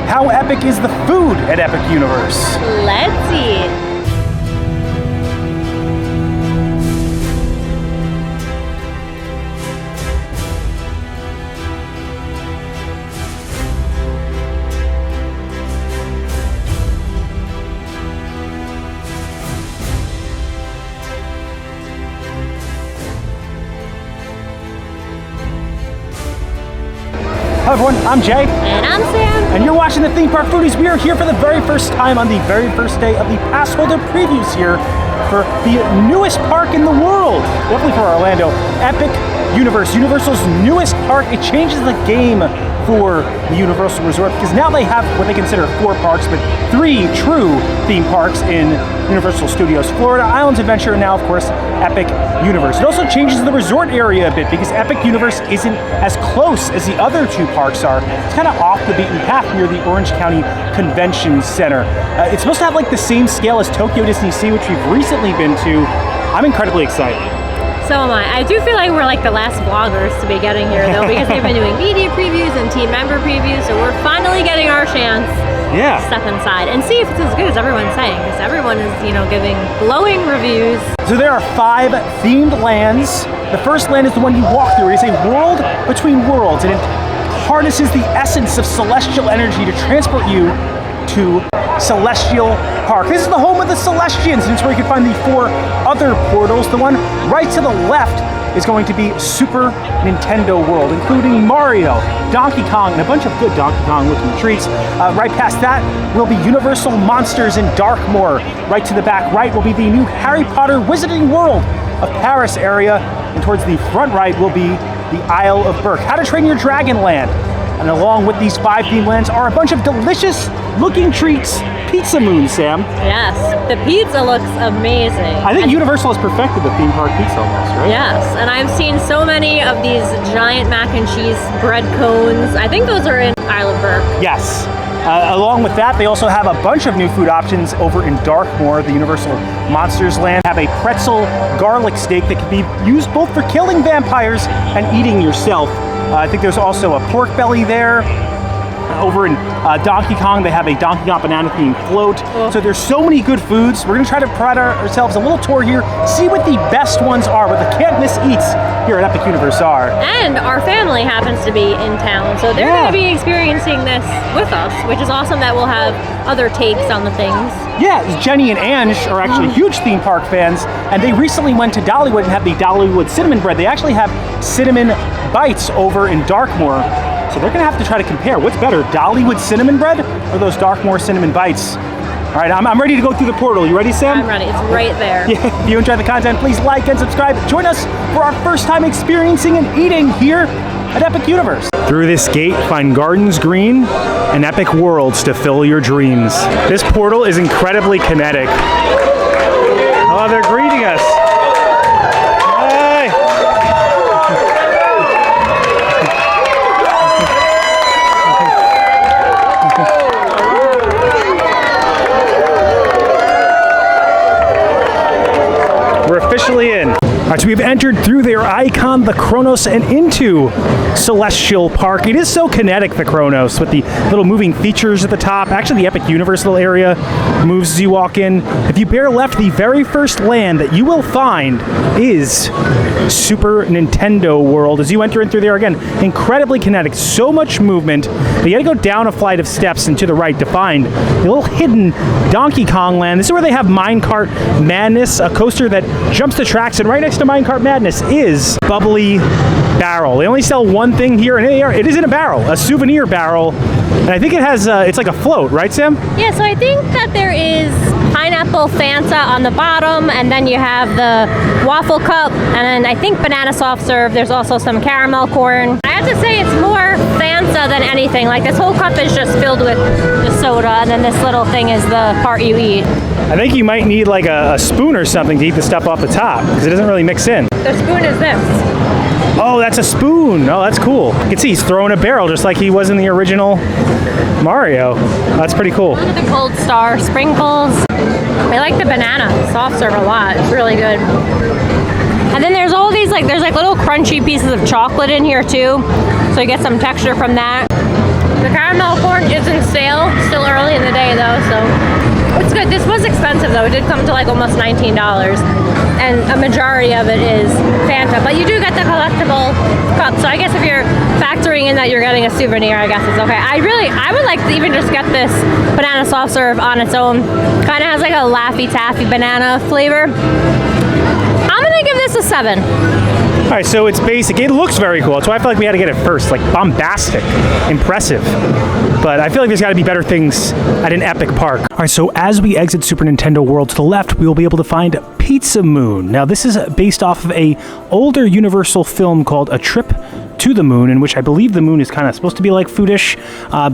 how epic is the food at Epic Universe? Let's eat. Hi everyone, I'm Jay. And I'm Sam. And you're watching the Theme Park Foodies. We are here for the very first time on the very first day of the passholder previews here for the newest park in the world. Definitely for Orlando. Epic Universe, Universal's newest park. It changes the game for the Universal Resort because now they have what they consider 4 parks, but 3 true theme parks in Universal Studios Florida, Islands Adventure, and now of course Epic Universe. It also changes the resort area a bit because Epic Universe isn't as close as the other 2 parks are. It's kind of off the beaten path near the Orange County Convention Center. It's supposed to have like the same scale as Tokyo Disney Sea, which we've recently been to. I'm incredibly excited. So am I. I do feel like we're like the last vloggers to be getting here though, because they've been doing media previews and team member previews, so we're finally getting our chance to step inside and see if it's as good as everyone's saying, because everyone is, you know, giving glowing reviews. So there are 5 themed lands. The first land is the one you walk through. It is a world between worlds, and it harnesses the essence of celestial energy to transport you to Celestial Park. This is the home of the Celestians, and it's where you can find the 4 other portals. The one right to the left is going to be Super Nintendo World, including Mario, Donkey Kong, and a bunch of good Donkey Kong looking treats. Right past that will be Universal Monsters in Darkmoor. Right to the back right will be the new Harry Potter Wizarding World of Paris area, and towards the front right will be the Isle of Berk. How to Train Your Dragon Land. And along with these 5 theme lands are a bunch of delicious looking treats. Pizza Moon, Sam. Yes, the pizza looks amazing. I think Universal has perfected the theme park pizza almost, right? Yes, and I've seen so many of these giant mac and cheese bread cones. I think those are in Isle of Berk. Yes. Along with that, they also have a bunch of new food options over in Darkmoor, the Universal Monsters land. Have a pretzel garlic steak that can be used both for killing vampires and eating yourself. I think there's also a pork belly there. Over in Donkey Kong, they have a Donkey Kong banana themed float. So there's so many good foods. We're gonna try to provide ourselves a little tour here, see what the best ones are, what the can't miss eats here at Epic Universe are. And our family happens to be in town, so they're gonna be experiencing this with us, which is awesome that we'll have other takes on the things. Yeah, Jenny and Ange are actually huge theme park fans, and they recently went to Dollywood and had the Dollywood cinnamon bread. They actually have cinnamon bites over in Darkmoor. So they're gonna have to try to compare. What's better, Dollywood cinnamon bread or those Darkmoor cinnamon bites? All right, I'm ready to go through the portal. You ready, Sam? I'm ready, it's right there. Yeah, if you enjoy the content, please like and subscribe. Join us for our first time experiencing and eating here at Epic Universe. Through this gate, find gardens green and epic worlds to fill your dreams. This portal is incredibly kinetic. Oh, they're greeting us. We're officially in. All right, so we've entered through their icon, the Kronos, and into Celestial Park. It is so kinetic, the Kronos, with the little moving features at the top. Actually, the Epic Universal area moves as you walk in. If you bear left, the very first land that you will find is Super Nintendo World. As you enter in through there, again, incredibly kinetic, so much movement. But you gotta go down a flight of steps and to the right to find the little hidden Donkey Kong land. This is where they have Minecart Madness, a coaster that jumps the tracks, and right next to Minecart Madness is Bubbly Barrel. They only sell one thing here, and it is in a barrel, a souvenir barrel. And I think it has, it's like a float, right, Sam? Yeah, so I think that there is pineapple Fanta on the bottom, and then you have the waffle cup, and then I think banana soft serve. There's also some caramel corn. I have to say it's more Fanta than anything. Like, this whole cup is just filled with the soda, and then this little thing is the part you eat. I think you might need like a spoon or something to eat the stuff off the top, because it doesn't really mix in. The spoon is this. Oh, that's a spoon. Oh, that's cool. You can see he's throwing a barrel just like he was in the original Mario. That's pretty cool. Those are the Gold Star sprinkles. I like the banana soft serve a lot. It's really good. And then there's all these, like, there's like little crunchy pieces of chocolate in here too. So you get some texture from that. The caramel corn isn't stale. Still early in the day though, so it's good. This was expensive though. It did come to like almost $19, and a majority of it is Fanta. But you do get the collectible cup, so I guess if you're factoring in that you're getting a souvenir, I guess it's okay. I would like to even just get this banana soft serve on its own. Kind of has like a Laffy Taffy banana flavor. I'm gonna give this a 7. All right, so it's basic. It looks very cool. That's why I feel like we had to get it first. Like bombastic, impressive. But I feel like there's got to be better things at an epic park. All right, so as we exit Super Nintendo World to the left, we will be able to find Pizza Moon. Now, this is based off of a older Universal film called A Trip to the Moon, in which I believe the moon is kind of supposed to be like foodish.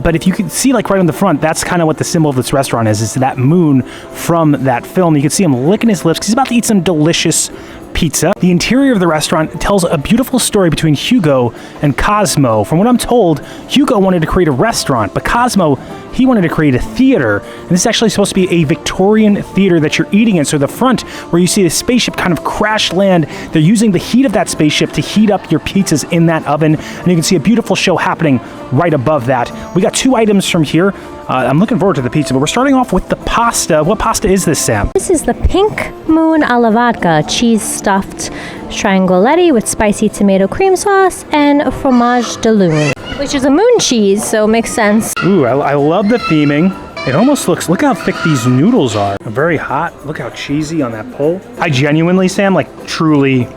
But if you can see like right on the front, that's kind of what the symbol of this restaurant is that moon from that film. You can see him licking his lips because he's about to eat some delicious pizza. The interior of the restaurant tells a beautiful story between Hugo and Cosmo. From what I'm told, Hugo wanted to create a restaurant, but Cosmo, he wanted to create a theater. And this is actually supposed to be a Victorian theater that you're eating in. So the front, where you see the spaceship kind of crash land, they're using the heat of that spaceship to heat up your pizzas in that oven. And you can see a beautiful show happening right above that. We got 2 items from here. I'm looking forward to the pizza, but we're starting off with the pasta. What pasta is this, Sam? This is the Pink Moon alla vodka, cheese-stuffed triangoletti with spicy tomato cream sauce and fromage de lune, which is a moon cheese, so it makes sense. Ooh, I love the theming. It almost looks, look how thick these noodles are. Very hot. Look how cheesy on that pole. I genuinely, Sam, like truly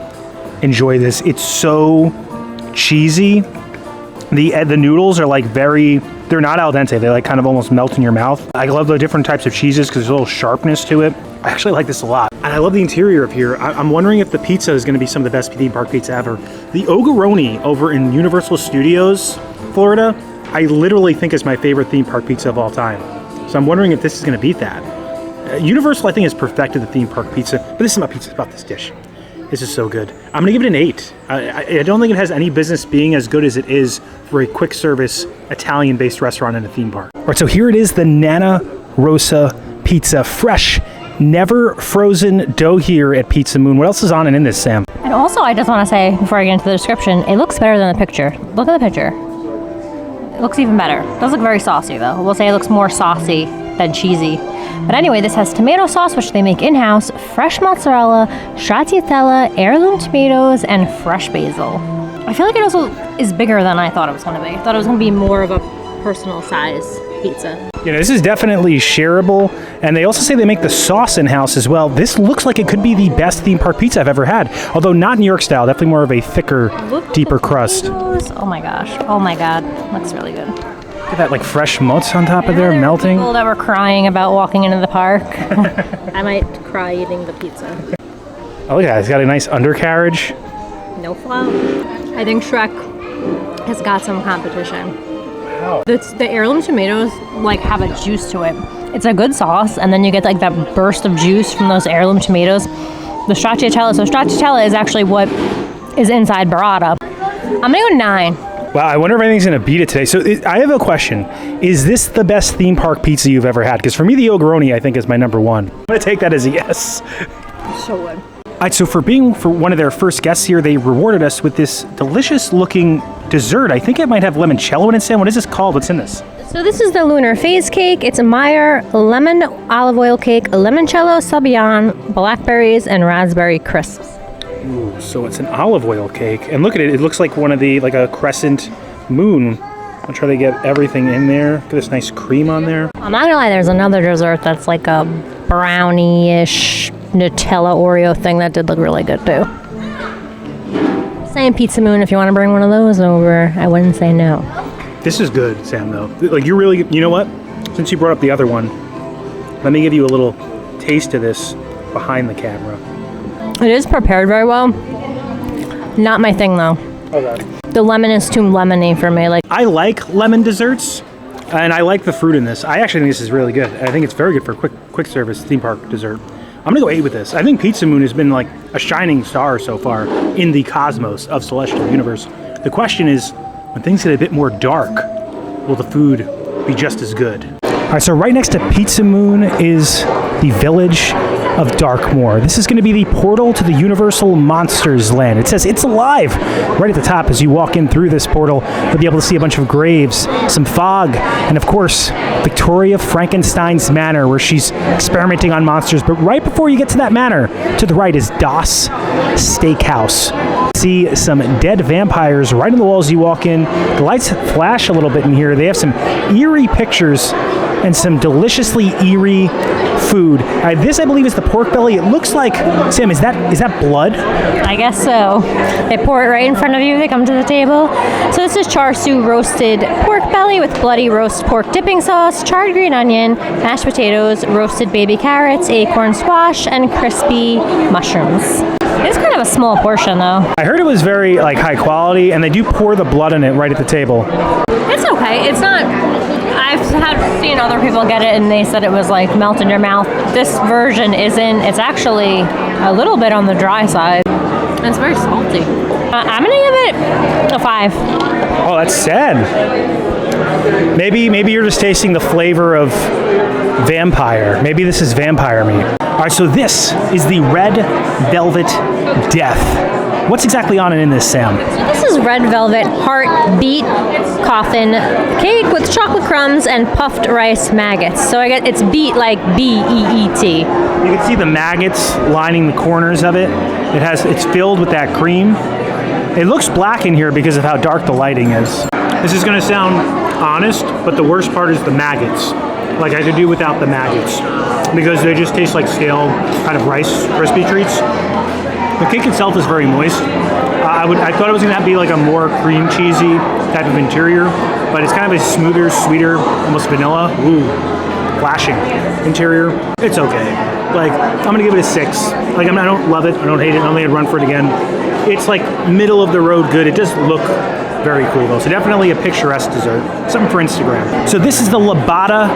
enjoy this. It's so cheesy. The noodles are like they're not al dente. They like kind of almost melt in your mouth. I love the different types of cheeses because there's a little sharpness to it. I actually like this a lot. And I love the interior of here. I'm wondering if the pizza is going to be some of the best theme park pizza ever. The Ogaroni over in Universal Studios, Florida, I literally think is my favorite theme park pizza of all time. So I'm wondering if this is going to beat that. Universal, I think, has perfected the theme park pizza, but this is my pizza. It's about this dish. This is so good. I'm going to give it an 8. I don't think it has any business being as good as it is for a quick service Italian-based restaurant in a theme park. All right, so here it is, the Nana Rosa pizza. Fresh, never frozen dough here at Pizza Moon. What else is on and in this, Sam? And also, I just want to say, before I get into the description, it looks better than the picture. Look at the picture. It looks even better. It does look very saucy, though. We'll say it looks more saucy than cheesy. But anyway, this has tomato sauce, which they make in-house, fresh mozzarella, stracciatella, heirloom tomatoes, and fresh basil. I feel like it also is bigger than I thought it was going to be. I thought it was going to be more of a personal size pizza. You know, this is definitely shareable, and they also say they make the sauce in-house as well. This looks like it could be the best theme park pizza I've ever had, although not New York style, definitely more of a thicker, deeper crust. Oh my gosh. Oh my god. Looks really good. Look at that, like fresh mozz on top of there, melting. People that were crying about walking into the park. I might cry eating the pizza. Oh, look at that. It's got a nice undercarriage. No flop. I think Shrek has got some competition. Wow. The heirloom tomatoes like have a juice to it. It's a good sauce, and then you get like that burst of juice from those heirloom tomatoes. The stracciatella. So stracciatella is actually what is inside burrata. I'm gonna go 9. Wow, I wonder if anything's going to beat it today. So I have a question. Is this the best theme park pizza you've ever had? Because for me, the Ogaroni, I think, is my number 1. I'm going to take that as a yes. So good. All right, so for one of their first guests here, they rewarded us with this delicious-looking dessert. I think it might have limoncello in it, Sam. What is this called? What's in this? So this is the Lunar Phase Cake. It's a Meyer lemon olive oil cake, limoncello, sabayon, blackberries, and raspberry crisps. Ooh, so it's an olive oil cake. And look at it. It looks like one of the, like a crescent moon. I'll try to get everything in there. Look at this nice cream on there. I'm not gonna lie, there's another dessert that's like a brownie-ish Nutella Oreo thing that did look really good too. Same Pizza Moon, if you want to bring one of those over, I wouldn't say no. This is good, Sam, though. Like, you know what? Since you brought up the other one, let me give you a little taste of this behind the camera. It is prepared very well. Not my thing though. Okay. The lemon is too lemony for me. Like, I like lemon desserts, and I like the fruit in this. I actually think this is really good. I think it's very good for quick service theme park dessert. I'm gonna go 8 with this. I think Pizza Moon has been like a shining star so far in the cosmos of Celestial Universe. The question is, when things get a bit more dark, will the food be just as good? All right, so right next to Pizza Moon is the Village. of Darkmoor. This is going to be the portal to the Universal Monsters Land. It says it's alive right at the top. As you walk in through this portal, you'll be able to see a bunch of graves, some fog, and of course, Victoria Frankenstein's manor, where she's experimenting on monsters. But right before you get to that manor, to the right is Das Steakhouse. See some dead vampires right on the walls you walk in. The lights flash a little bit in here. They have some eerie pictures and some deliciously eerie food. This, I believe, is the pork belly. It looks like, Sam, is that blood? I guess so. They pour it right in front of you. They come to the table. So this is char siu roasted pork belly with bloody roast pork dipping sauce, charred green onion, mashed potatoes, roasted baby carrots, acorn squash, and crispy mushrooms. It's kind of a small portion, though. I heard it was very high quality, and they do pour the blood in it right at the table. It's okay. It's not. I've seen other people get it, and they said it was like melt in your mouth. This version isn't. It's actually a little bit on the dry side. It's very salty. I'm gonna give it a 5. Oh, that's sad. Maybe you're just tasting the flavor of vampire. Maybe this is vampire meat. All right, so this is the Red Velvet Death. What's exactly on it in this, Sam? So this is red velvet heart beet coffin cake with chocolate crumbs and puffed rice maggots. So I get it's beet like B-E-E-T. You can see the maggots lining the corners of it. It's filled with that cream. It looks black in here because of how dark the lighting is. This is going to sound honest, but the worst part is the maggots. Like, I could do without the maggots because they just taste like stale kind of Rice Krispie treats. The cake itself is very moist. I thought it was going to be like a more cream cheesy type of interior, but it's kind of a smoother, sweeter, almost vanilla. Ooh, flashing interior. It's okay. Like, I'm going to give it a 6. Like, I don't love it. I don't hate it. I don't think I'd run for it again. It's like middle of the road good. It does look very cool though. So definitely a picturesque dessert. Something for Instagram. So this is the Labata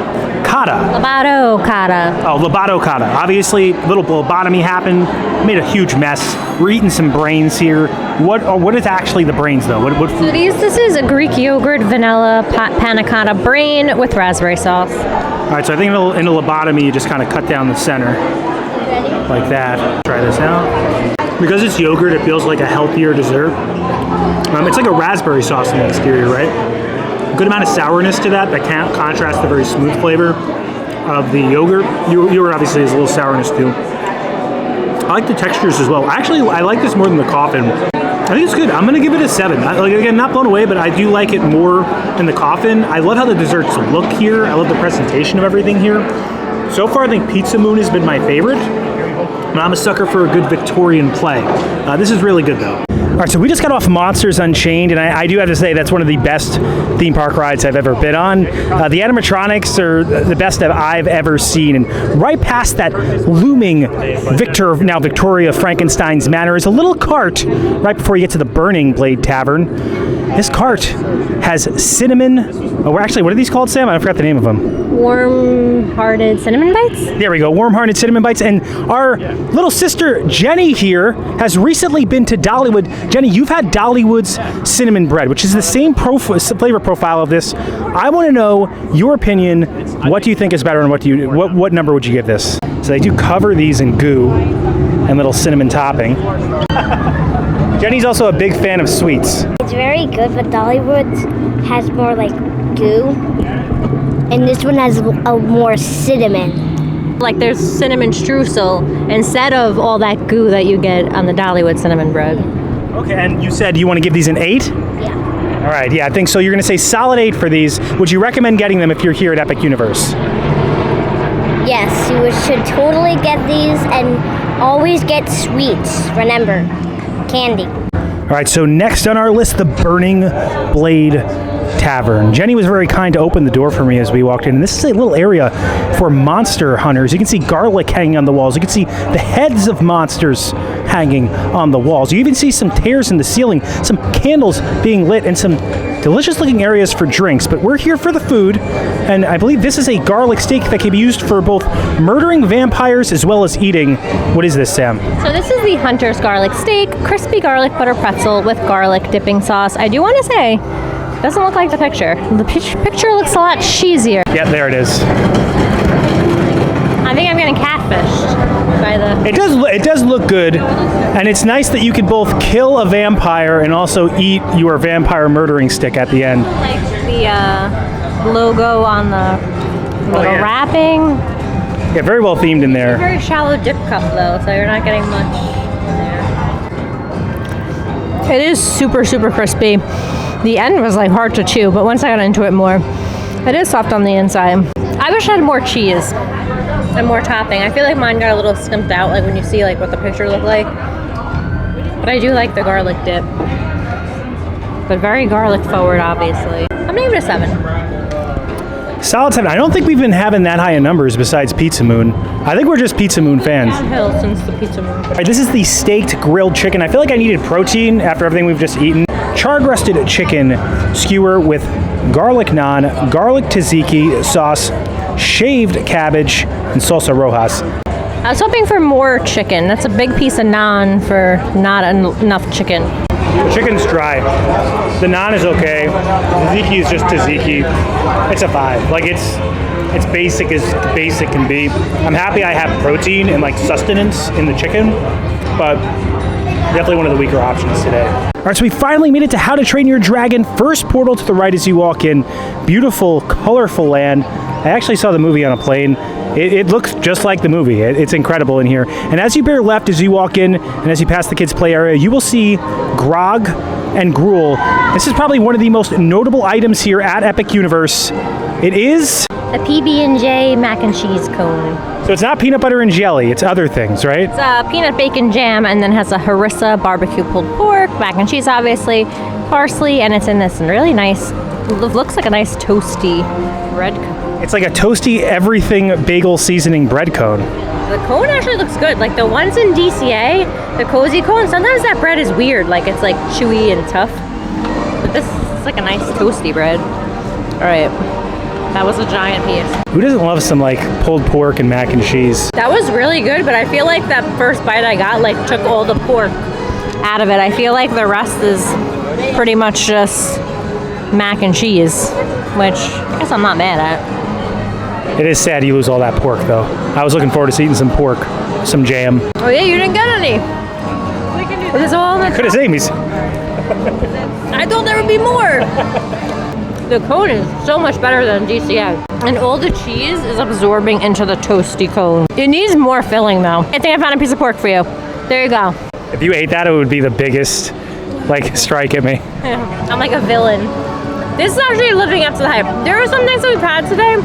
Cotta. Labato Cotta. Oh, Labato Cotta. Obviously, little lobotomy happened. Made a huge mess. We're eating some brains here. What is actually the brains though? What So this is a Greek yogurt vanilla panna cotta brain with raspberry sauce. All right, so I think in a lobotomy, you just kind of cut down the center like that. Try this out. Because it's yogurt, it feels like a healthier dessert. It's like a raspberry sauce in the exterior, right? A good amount of sourness to that can't contrast the very smooth flavor of the yogurt. Yogurt obviously has a little sourness too. I like the textures as well. Actually, I like this more than the Coffin. I think it's good. I'm going to give it a 7. Again, not blown away, but I do like it more than the Coffin. I love how the desserts look here. I love the presentation of everything here. So far, I think Pizza Moon has been my favorite. But I'm a sucker for a good Victorian play. This is really good though. All right, so we just got off Monsters Unchained, and I do have to say that's one of the best theme park rides I've ever been on. The animatronics are the best that I've ever seen, and right past that looming Victoria Frankenstein's manor is a little cart right before you get to the Burning Blade Tavern. This cart has cinnamon. Oh, actually, what are these called, Sam? I forgot the name of them. Warm-hearted cinnamon bites? There we go, warm-hearted cinnamon bites. And our little sister Jenny here has recently been to Dollywood. Jenny, you've had Dollywood's cinnamon bread, which is the same flavor profile of this. I want to know your opinion. What do you think is better, and what number would you give this? So they do cover these in goo and little cinnamon topping. Jenny's also a big fan of sweets. It's very good, but Dollywood has more like goo, and this one has a more cinnamon. Like there's cinnamon streusel instead of all that goo that you get on the Dollywood cinnamon bread. Okay, and you said you want to give these an 8? Yeah. All right, yeah, I think so. You're going to say solid 8 for these. Would you recommend getting them if you're here at Epic Universe? Yes, you should totally get these, and always get sweets. Remember, candy. All right, so next on our list, the Burning Blade Tavern. Jenny was very kind to open the door for me as we walked in. And this is a little area for monster hunters. You can see garlic hanging on the walls. You can see the heads of monsters hanging on the walls. You even see some tears in the ceiling, some candles being lit, and some delicious looking areas for drinks. But we're here for the food, and I believe this is a garlic steak that can be used for both murdering vampires as well as eating. What is this, Sam? So this is the Hunter's garlic steak, crispy garlic butter pretzel with garlic dipping sauce. I do want to say, it doesn't look like the picture. The picture looks a lot cheesier. Yeah, there it is. I think I'm getting catfished by It does look good, and it's nice that you can both kill a vampire and also eat your vampire murdering stick at the end. Like the logo on the little wrapping. Yeah, very well themed in there. Very shallow dip cup though, so you're not getting much in there. It is super, super crispy. The end was like hard to chew, but once I got into it more, it is soft on the inside. I wish I had more cheese and more topping. I feel like mine got a little skimped out, like when you see like what the picture looked like. But I do like the garlic dip. But very garlic forward, obviously. I'm gonna give it a 7. Solid 7. I don't think we've been having that high in numbers besides Pizza Moon. I think we're just Pizza Moon fans. Downhill since the Pizza Moon. All right, this is the staked grilled chicken. I feel like I needed protein after everything we've just eaten. Charred roasted chicken skewer with garlic naan, garlic tzatziki sauce, shaved cabbage, and salsa rojas. I was hoping for more chicken. That's a big piece of naan for not enough chicken. The chicken's dry. The naan is okay. Tzatziki is just tzatziki. It's a 5. Like it's basic as basic can be. I'm happy I have protein and like sustenance in the chicken, but definitely one of the weaker options today. All right, so we finally made it to How to Train Your Dragon. First portal to the right as you walk in. Beautiful, colorful land. I actually saw the movie on a plane. It looks just like the movie. It's incredible in here. And as you bear left as you walk in and as you pass the kids' play area, you will see grog and gruel. This is probably one of the most notable items here at Epic Universe. It is a PB&J mac and cheese cone. So it's not peanut butter and jelly, it's other things, right? It's peanut bacon jam and then has a harissa barbecue pulled pork, mac and cheese obviously, parsley, and it's in this really nice, looks like a nice toasty bread cone. It's like a toasty everything bagel seasoning bread cone. The cone actually looks good. Like the ones in DCA, the cozy cone, sometimes that bread is weird, like it's like chewy and tough. But this is like a nice toasty bread. All right. That was a giant piece. Who doesn't love some like pulled pork and mac and cheese? That was really good, but I feel like that first bite I got like took all the pork out of it. I feel like the rest is pretty much just mac and cheese, which I guess I'm not mad at. It is sad you lose all that pork though. I was looking forward to eating some pork, some jam. Oh yeah, you didn't get any. It is all in the Could have saved me. I thought there would be more. The cone is so much better than DCA. And all the cheese is absorbing into the toasty cone. It needs more filling though. I think I found a piece of pork for you. There you go. If you ate that, it would be the biggest like strike at me. Yeah, I'm like a villain. This is actually living up to the hype. There are some things that we've had today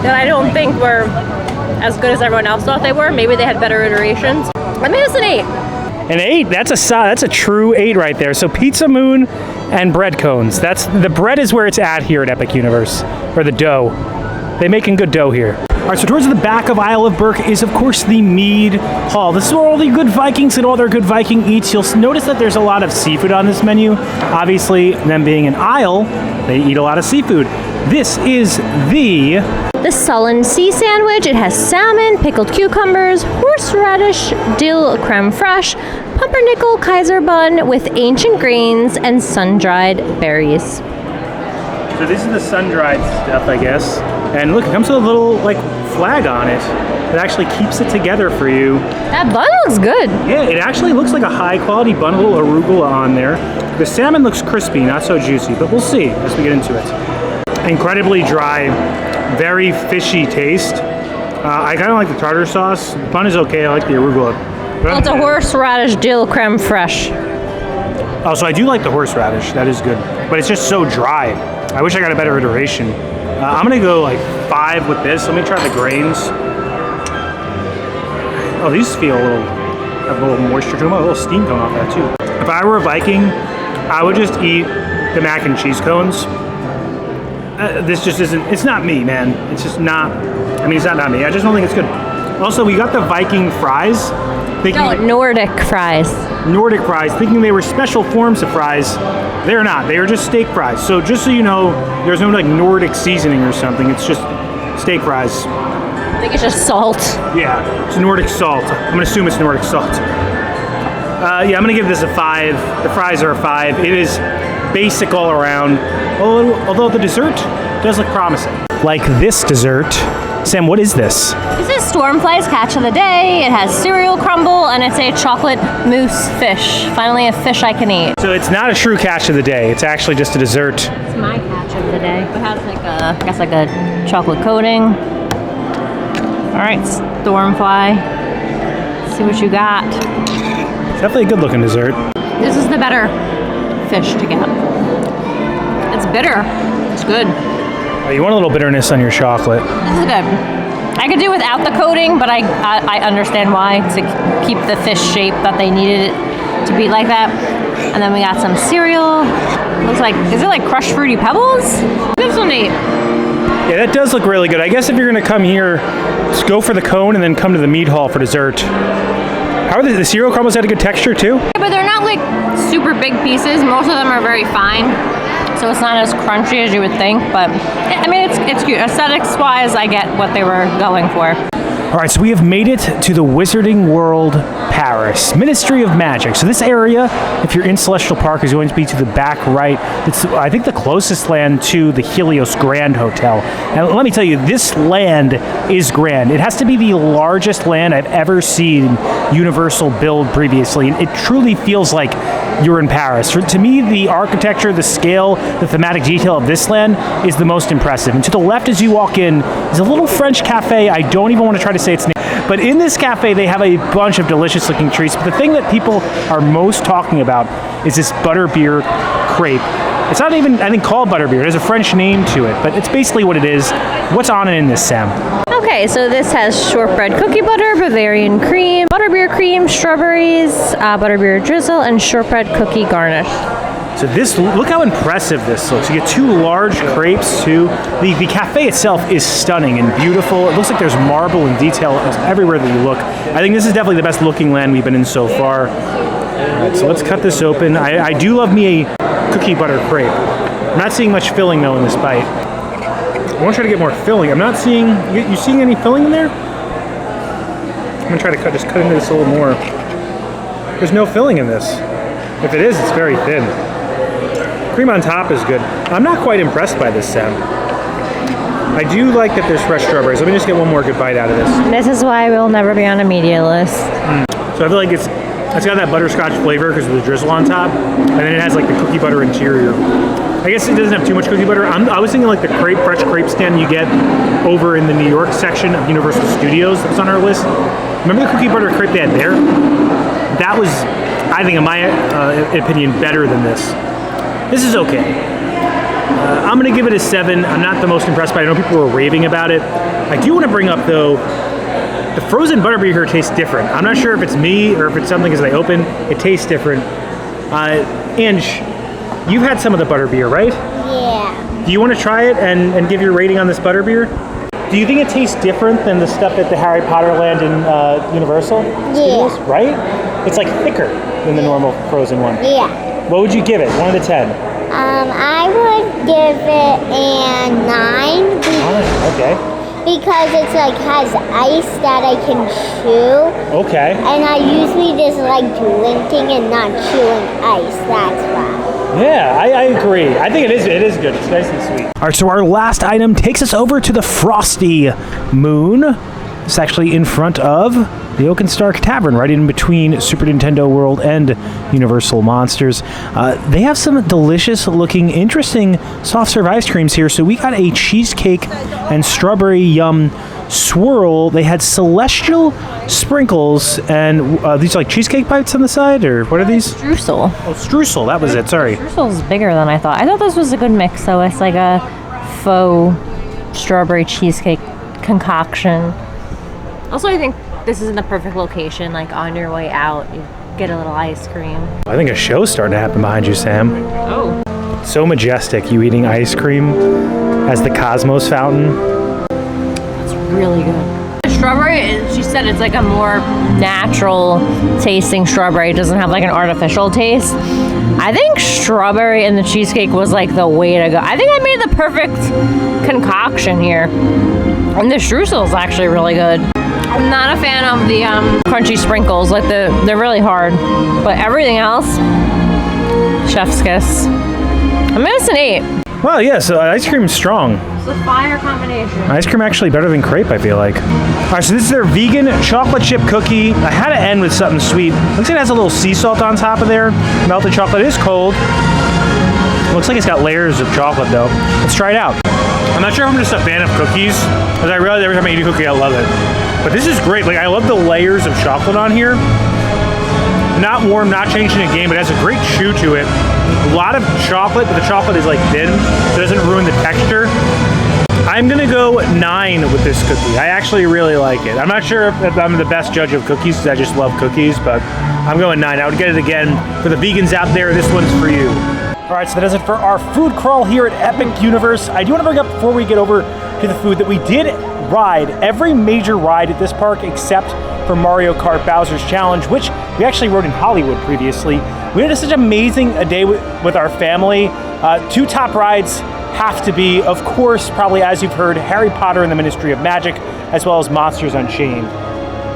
that I don't think were as good as everyone else thought they were. Maybe they had better iterations. I made this an 8. An 8? That's a true 8 right there. So Pizza Moon and bread cones. That's the bread is where it's at here at Epic Universe, or the dough. They making good dough here. All right, so towards the back of Isle of Berk is, of course, the Mead Hall. This is where all the good Vikings get all their good Viking eats. You'll notice that there's a lot of seafood on this menu. Obviously, them being an isle, they eat a lot of seafood. This is the Sullen Sea Sandwich. It has salmon, pickled cucumbers, horseradish, dill creme fraiche, pumpernickel Kaiser bun with ancient grains and sun-dried berries. So this is the sun-dried stuff, I guess. And look, it comes with a little like flag on it that actually keeps it together for you. That bun looks good. Yeah, it actually looks like a high-quality bun, a little arugula on there. The salmon looks crispy, not so juicy, but we'll see as we get into it. Incredibly dry, very fishy taste. I kind of like the tartar sauce. The bun is okay. I like the arugula. Well, it's a horseradish dill creme fraiche. Oh, so I do like the horseradish. That is good. But it's just so dry. I wish I got a better iteration. I'm going to go like 5 with this. Let me try the grains. Oh, these feel have a little moisture to them. A little steam coming off that too. If I were a Viking, I would just eat the mac and cheese cones. This just isn't, it's not me, man. It's just not, I mean, it's not me. I just don't think it's good. Also, we got the Viking fries. Nordic fries. Nordic fries, thinking they were special forms of fries. They're not. They are just steak fries. So just so you know, there's no like Nordic seasoning or something. It's just steak fries. I think it's just salt. Yeah, it's Nordic salt. I'm gonna assume it's Nordic salt. Yeah, I'm gonna give this a 5. The fries are a 5. It is basic all around. Although the dessert does look promising. Like this dessert Sam, what is this? This is Stormfly's catch of the day. It has cereal crumble and it's a chocolate mousse fish. Finally a fish I can eat. So it's not a true catch of the day. It's actually just a dessert. It's my catch of the day. It has like a, I guess like a chocolate coating. All right, Stormfly. Let's see what you got. It's definitely a good looking dessert. This is the better fish to get. It's bitter. It's good. Oh, you want a little bitterness on your chocolate. This is good. I could do without the coating, but I understand why, to keep the fish shape that they needed it to be like that. And then we got some cereal. Looks like, is it like crushed fruity pebbles? This one neat. Yeah, that does look really good. I guess if you're gonna come here, just go for the cone and then come to the Mead Hall for dessert. How are the cereal crumbles had a good texture too? Yeah, but they're not like super big pieces. Most of them are very fine. So it's not as crunchy as you would think, but I mean, it's cute. Aesthetics-wise, I get what they were going for. All right, so we have made it to the Wizarding World Paris, Ministry of Magic. So this area, if you're in Celestial Park, is going to be to the back right. It's, I think, the closest land to the Helios Grand Hotel. And let me tell you, this land is grand. It has to be the largest land I've ever seen Universal build previously. It truly feels like you're in Paris. To me, the architecture, the scale, the thematic detail of this land is the most impressive. And to the left as you walk in is a little French cafe. I don't even want to try to say its name. But in this cafe, they have a bunch of delicious looking treats. But the thing that people are most talking about is this butterbeer crepe. It's not even, I think, called butterbeer. There's a French name to it, but it's basically what it is. What's on it in this, Sam? Okay, so this has shortbread cookie butter, Bavarian cream, butterbeer cream, strawberries, butterbeer drizzle, and shortbread cookie garnish. So this, look how impressive this looks. You get two large crepes too. The cafe itself is stunning and beautiful. It looks like there's marble and detail everywhere that you look. I think this is definitely the best looking land we've been in so far. All right, so let's cut this open. I do love me a cookie butter crepe. I'm not seeing much filling though in this bite. I want to try to get more filling. I'm not seeing, you seeing any filling in there? I'm gonna try to just cut into this a little more. There's no filling in this. If it is, it's very thin. Cream on top is good. I'm not quite impressed by this, Sam. I do like that there's fresh strawberries. Let me just get one more good bite out of this. This is why we'll never be on a media list. So I feel like it's got that butterscotch flavor because of the drizzle on top, and then it has like the cookie butter interior. I guess it doesn't have too much cookie butter. I was thinking like the fresh crepe stand you get over in the New York section of Universal Studios that's on our list. Remember the cookie butter crepe they had there? That was, I think, in my opinion, better than this. This is okay. I'm gonna give it a 7. I'm not the most impressed by it. I know people were raving about it. I do want to bring up though, the frozen butterbeer here tastes different. I'm not sure if it's me or if it's something as they open. It tastes different. Ange, you've had some of the butterbeer, right? Yeah. Do you want to try it and give your rating on this butterbeer? Do you think it tastes different than the stuff at the Harry Potter land in Universal Studios? Right? It's like thicker than the normal frozen one. Yeah. What would you give it? 1 to 10? I would give it a 9. Okay. Because it's like has ice that I can chew. Okay. And I usually just like drinking and not chewing ice. That's why. Yeah, I agree. I think it is good. It's nice and sweet. All right, so our last item takes us over to the Frosty Moon. It's actually in front of the Oakenstark Tavern, right in between Super Nintendo World and Universal Monsters. They have some delicious looking, interesting soft serve ice creams here. So we got a cheesecake and strawberry yum swirl. They had celestial sprinkles and these are like cheesecake bites on the side, or what are these? Streusel. Oh, streusel, that was it, sorry. Streusel's bigger than I thought. I thought this was a good mix, though. It's like a faux strawberry cheesecake concoction. Also, I think this is in the perfect location, like on your way out, you get a little ice cream. I think a show's starting to happen behind you, Sam. Oh. So majestic, you eating ice cream as the Cosmos fountain. That's really good. The strawberry, she said it's like a more natural tasting strawberry. It doesn't have like an artificial taste. I think strawberry in the cheesecake was like the way to go. I think I made the perfect concoction here. And the streusel is actually really good. I'm not a fan of the crunchy sprinkles. Like they're really hard. But everything else, chef's kiss. I'm gonna say 8. Well, yeah, so ice cream is strong. It's a fire combination. Ice cream actually better than crepe, I feel like. All right, so this is their vegan chocolate chip cookie. I had to end with something sweet. Looks like it has a little sea salt on top of there. Melted chocolate is cold. Looks like it's got layers of chocolate though. Let's try it out. I'm not sure if I'm just a fan of cookies, because I realize every time I eat a cookie, I love it. But this is great. Like, I love the layers of chocolate on here. Not warm, not changing the game, but it has a great chew to it. A lot of chocolate, but the chocolate is like thin, so it doesn't ruin the texture. I'm gonna go 9 with this cookie. I actually really like it. I'm not sure if I'm the best judge of cookies, because I just love cookies, but I'm going 9. I would get it again. For the vegans out there, this one's for you. All right, so that does it for our food crawl here at Epic Universe. I do want to bring up, before we get over to the food, that we did ride every major ride at this park except for Mario Kart Bowser's Challenge, which we actually rode in Hollywood previously. We had such amazing a day with our family. 2 top rides have to be, of course, probably as you've heard, Harry Potter and the Ministry of Magic, as well as Monsters Unchained.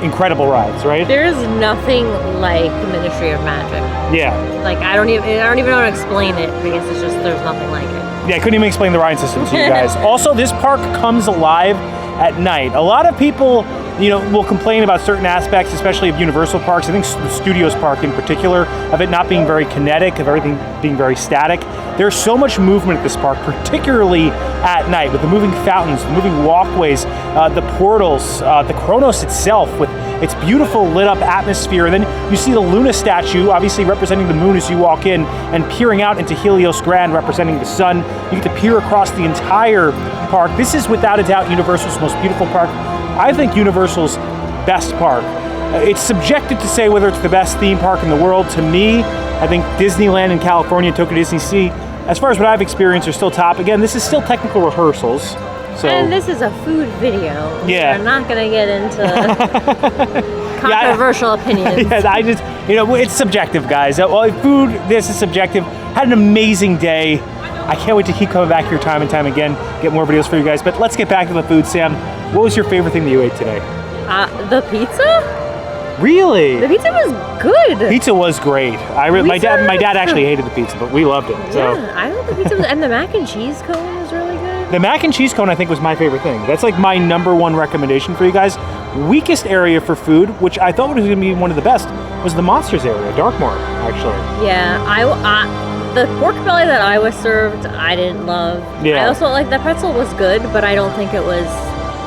Incredible rides, right? There's nothing like the Ministry of Magic. Yeah. Like, I don't even know how to explain it, because it's just, there's nothing like it. Yeah, I couldn't even explain the ride system to you guys. Also, this park comes alive at night. A lot of people, will complain about certain aspects, especially of Universal parks. I think the Studios Park in particular, of it not being very kinetic, of everything being very static. There's so much movement at this park, particularly at night, with the moving fountains, the moving walkways, the portals, the Kronos itself, with its beautiful lit up atmosphere. And then you see the Luna statue, obviously representing the moon as you walk in, and peering out into Helios Grand, representing the sun. You get to peer across the entire park. This is without a doubt Universal's most beautiful park. I think Universal's best park. It's subjective to say whether it's the best theme park in the world. To me, I think Disneyland in California, Tokyo Disney Sea, as far as what I've experienced, are still top. Again, this is still technical rehearsals. So, and this is a food video. Yeah. We're not going to get into controversial opinions. Yeah, I just, it's subjective, guys. Food, this is subjective. Had an amazing day. I can't wait to keep coming back here time and time again, get more videos for you guys. But let's get back to the food. Sam, what was your favorite thing that you ate today? The pizza? Really? The pizza was good. Pizza was great. My dad actually hated the pizza, but we loved it. So. Yeah, I love the pizza. And the mac and cheese cone was really good. The mac and cheese cone, I think, was my favorite thing. That's like my #1 recommendation for you guys. Weakest area for food, which I thought was going to be one of the best, was the Monsters area, Darkmoor, actually. Yeah, the pork belly that I was served, I didn't love. Yeah. I also the pretzel was good, but I don't think it was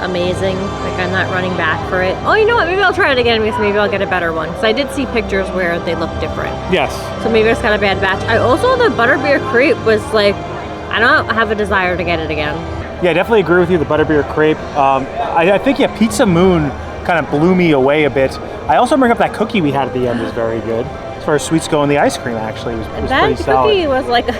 amazing. Like, I'm not running back for it. Oh, you know what? Maybe I'll try it again, because maybe I'll get a better one. Because I did see pictures where they look different. Yes. So maybe it's got a bad batch. The butterbeer crepe was like, I don't have a desire to get it again. Yeah, I definitely agree with you, the butterbeer crepe. I think, Pizza Moon kind of blew me away a bit. I also bring up that cookie we had at the end was very good. As far as sweets go, and the ice cream actually was pretty solid. That cookie was like a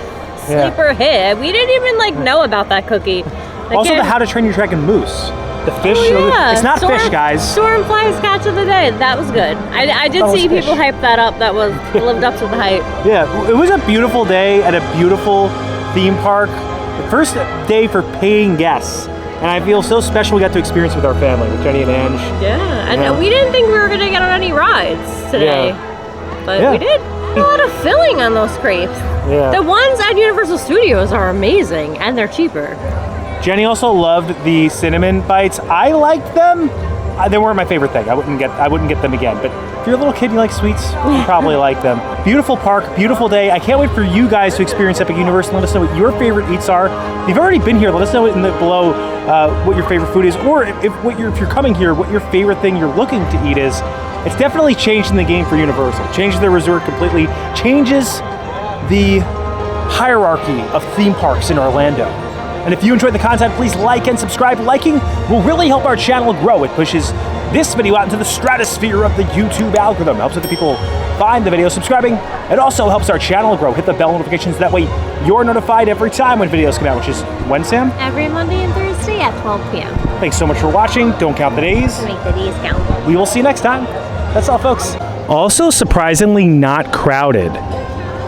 sleeper hit. We didn't even know about that cookie. Also, the How to Train Your Dragon mousse. The fish. Oh, yeah. It's not fish, guys. Stormfly's catch of the day. That was good. I did see people hype that up. That was lived up to the hype. Yeah, it was a beautiful day at a beautiful theme park. The first day for paying guests. And I feel so special we got to experience with our family, with Jenny and Ange. Yeah, and we didn't think we were going to get on any rides today. Yeah. But we did. A lot of filling on those crepes. Yeah. The ones at Universal Studios are amazing, and they're cheaper. Jenny also loved the cinnamon bites. I liked them. They weren't my favorite thing. I wouldn't get them again. But if you're a little kid and you like sweets, you probably like them. Beautiful park, beautiful day. I can't wait for you guys to experience Epic Universe and let us know what your favorite eats are. If you've already been here, let us know below what your favorite food is, or if you're coming here, what your favorite thing you're looking to eat is. It's definitely changing the game for Universal. Changes the resort completely. Changes the hierarchy of theme parks in Orlando. And if you enjoyed the content, please like and subscribe. Liking will really help our channel grow. It pushes this video out into the stratosphere of the YouTube algorithm. It helps other people find the video. Subscribing, it also helps our channel grow. Hit the bell notifications. That way you're notified every time when videos come out, which is when, Sam? Every Monday and Thursday at 12 p.m. Thanks so much for watching. Don't count the days. Make the days count. We will see you next time. That's all, folks. Also surprisingly not crowded,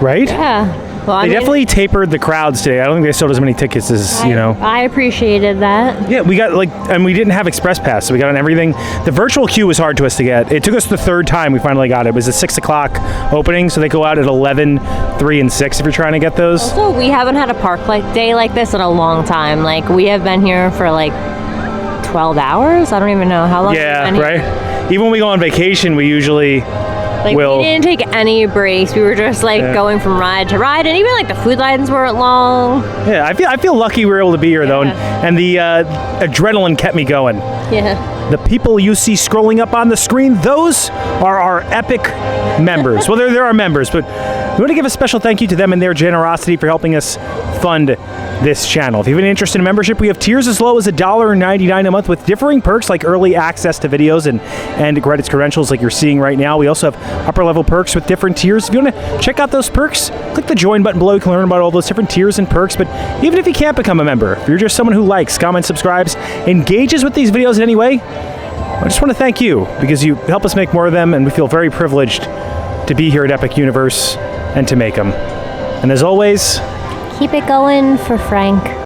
right? Yeah. Well, They definitely tapered the crowds today. I don't think they sold as many tickets as, I appreciated that. Yeah, we got and we didn't have Express Pass, so we got on everything. The virtual queue was hard to us to get. It took us the third time we finally got it. It was a 6 o'clock opening, so they go out at 11, 3, and 6 if you're trying to get those. Also, we haven't had a park day like this in a long time. Like, we have been here for like 12 hours? I don't even know how long. Yeah, right? Even when we go on vacation, we usually we didn't take any breaks. We were just going from ride to ride, and even like the food lines weren't long. Yeah, I feel lucky we were able to be here though, and the adrenaline kept me going. Yeah. The people you see scrolling up on the screen, those are our epic members. Well, they're our members, but we want to give a special thank you to them and their generosity for helping us fund this channel. If you have any interest in a membership, we have tiers as low as $1.99 a month with differing perks like early access to videos and credits credentials like you're seeing right now. We also have upper level perks with different tiers. If you want to check out those perks, click the join button below. You can learn about all those different tiers and perks. But even if you can't become a member, if you're just someone who likes, comments, subscribes, engages with these videos in any way, I just want to thank you because you help us make more of them, and we feel very privileged to be here at Epic Universe and to make them. And as always, keep it going for Frank.